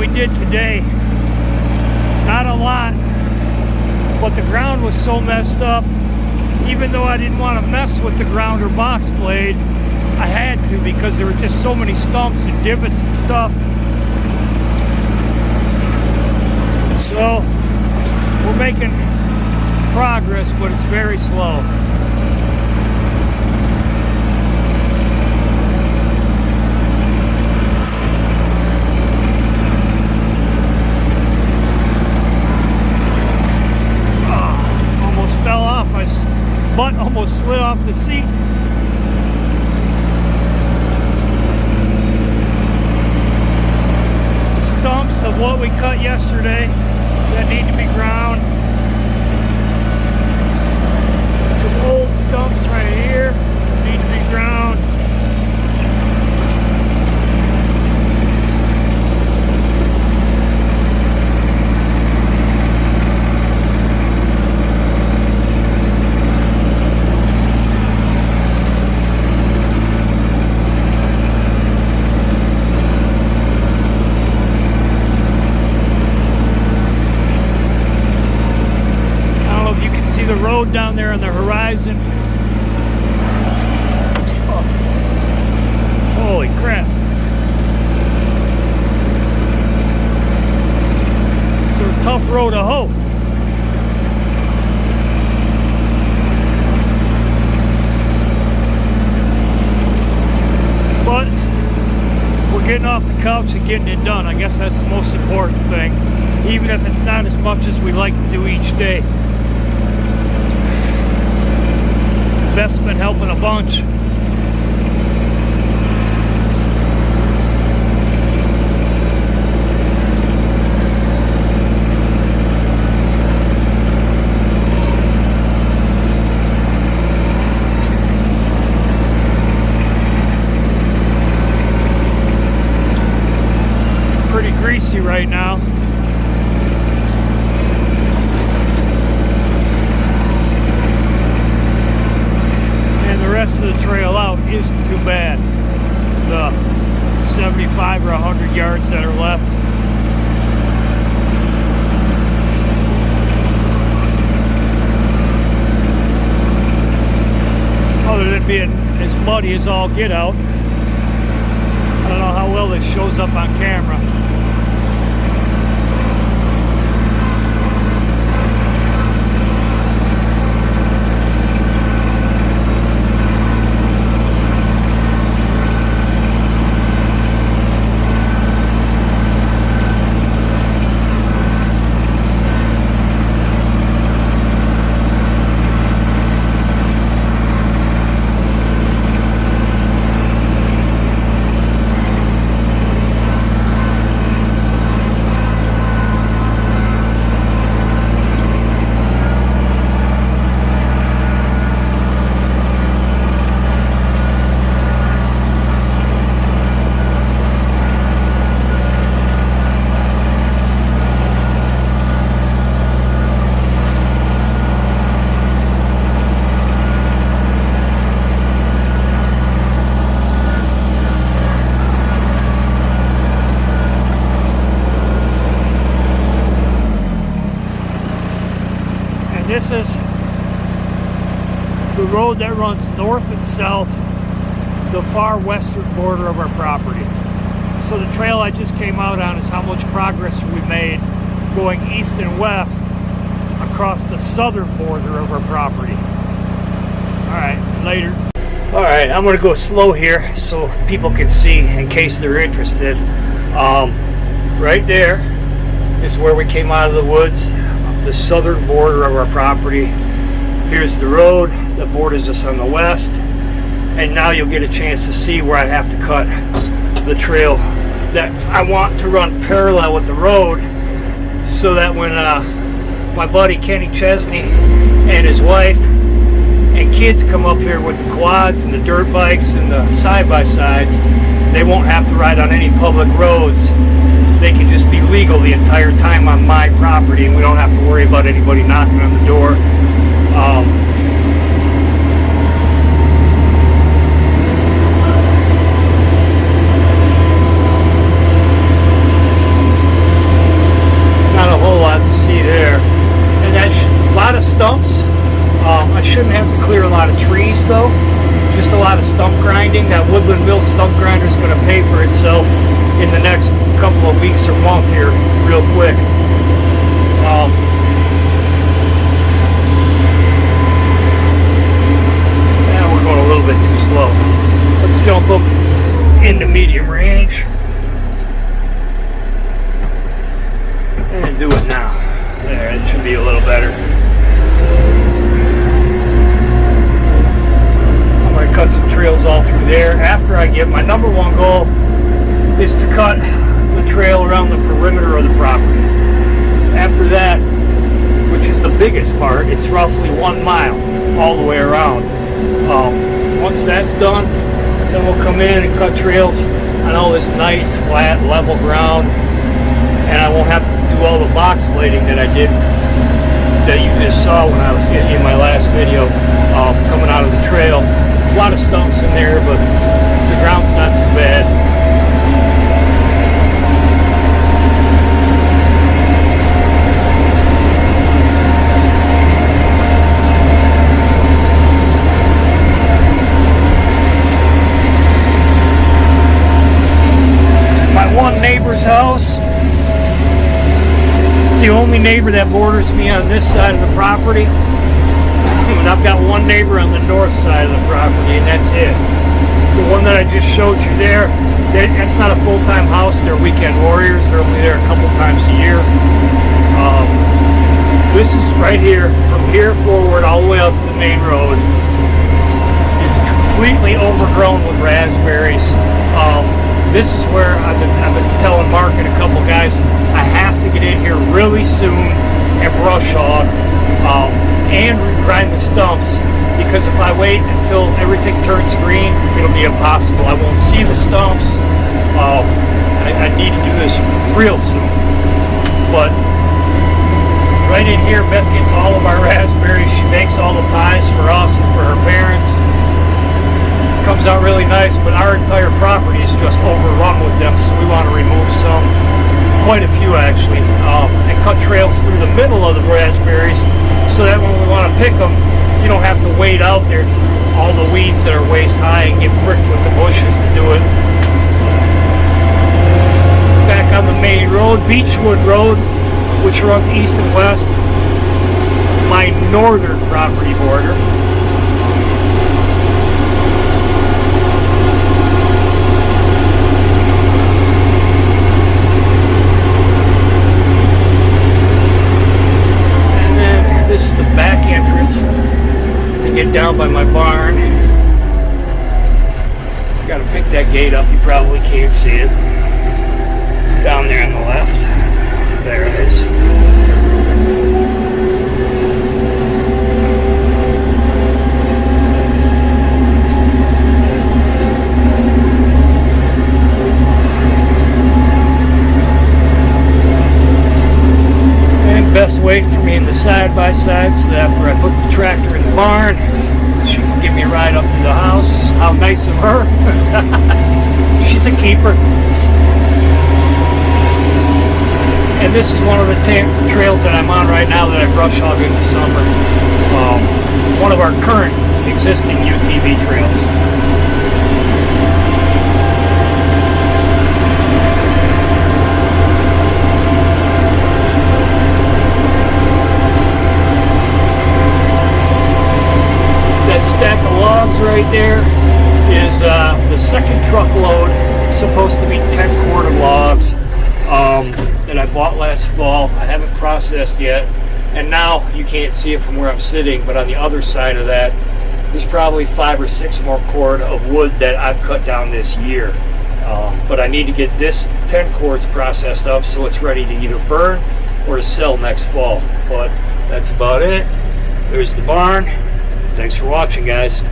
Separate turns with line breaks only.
we did today. Not a lot, but the ground was so messed up. Even though I didn't want to mess with the ground or box blade, I had to because there were just so many stumps and divots and stuff. So we're making progress, but it's very slow. Almost fell off. My butt almost slid off the seat. Stumps of what we cut yesterday that need to be ground. Some old stumps right here need to be ground. The road down there on the horizon. Oh. Holy crap. It's a tough road to hoe. But we're getting off the couch and getting it done. I guess that's the most important thing, even if it's not as much as we like to do each day. Beth's been helping a bunch. Pretty greasy right now. The rest of the trail out isn't too bad. The 75 or 100 yards that are left. Other than being as muddy as all get out. I don't know how well this shows up on camera. This is the road that runs north and south, the far western border of our property. So the trail I just came out on is how much progress we made going east and west across the southern border of our property. Alright, later. Alright, I'm going to go slow here so people can see in case they're interested. Right there is where we came out of the woods. The southern border of our property. Here's the road. The border's just on the west, and now you'll get a chance to see where I have to cut the trail that I want to run parallel with the road, so that when my buddy Kenny Chesney and his wife and kids come up here with the quads and the dirt bikes and the side-by-sides, they won't have to ride on any public roads. They can just be legal the entire time on my property, and we don't have to worry about anybody knocking on the door. shouldn't have to clear a lot of trees though, just a lot of stump grinding. That Woodland Mill stump grinder is going to pay for itself in the next couple of weeks or month here real quick. Now we're going a little bit too slow. Let's jump up into medium range and do it now. There, it should be a little better. I'm going to cut some trails all through there. After I get, my number one goal is to cut the trail around the perimeter of the property. After that, which is the biggest part, it's roughly 1 mile all the way around. Once that's done, then we'll come in and cut trails on all this nice, flat, level ground, and I won't have to do all the box blading that I did, that you just saw when I was in my last video, coming out of the trail. A lot of stumps in there, but the ground's not too bad. One neighbor's house. It's the only neighbor that borders me on this side of the property. And I've got one neighbor on the north side of the property, and that's it. The one that I just showed you there, that's not a full-time house. They're weekend warriors. They're only there a couple times a year. This is right here, from here forward all the way out to the main road. It's completely overgrown with raspberries. This is where I've been telling Mark and a couple guys, I have to get in here really soon and brush hog and grind the stumps, because if I wait until everything turns green, it'll be impossible. I won't see the stumps. I need to do this real soon. But right in here, Beth gets all of our raspberries. She makes all the pies for us and for her parents. Comes out really nice, but our entire property is just overrun with them, so we want to remove some, quite a few actually, and cut trails through the middle of the raspberries, so that when we want to pick them, you don't have to wade out there through all the weeds that are waist high and get pricked with the bushes to do it. Back on the main road, Beechwood Road, which runs east and west, my northern property border. This is the back entrance to get down by my barn. Got to pick that gate up. You probably can't see it. Down there on the left. There it is. Beth's waiting for me in the side-by-side, so that after I put the tractor in the barn, she can give me a ride up to the house. How nice of her. She's a keeper. And this is one of the trails that I'm on right now that I brush hog in the summer. One of our current existing UTV trails. Stack of logs right there is the second truckload. It's supposed to be 10 quart of logs that I bought last fall. I haven't processed yet, and now you can't see it from where I'm sitting, but on the other side of that there's probably 5 or 6 more cord of wood that I've cut down this year. But I need to get this 10 cords processed up so it's ready to either burn or to sell next fall. But that's about it. There's the barn. Thanks for watching, guys.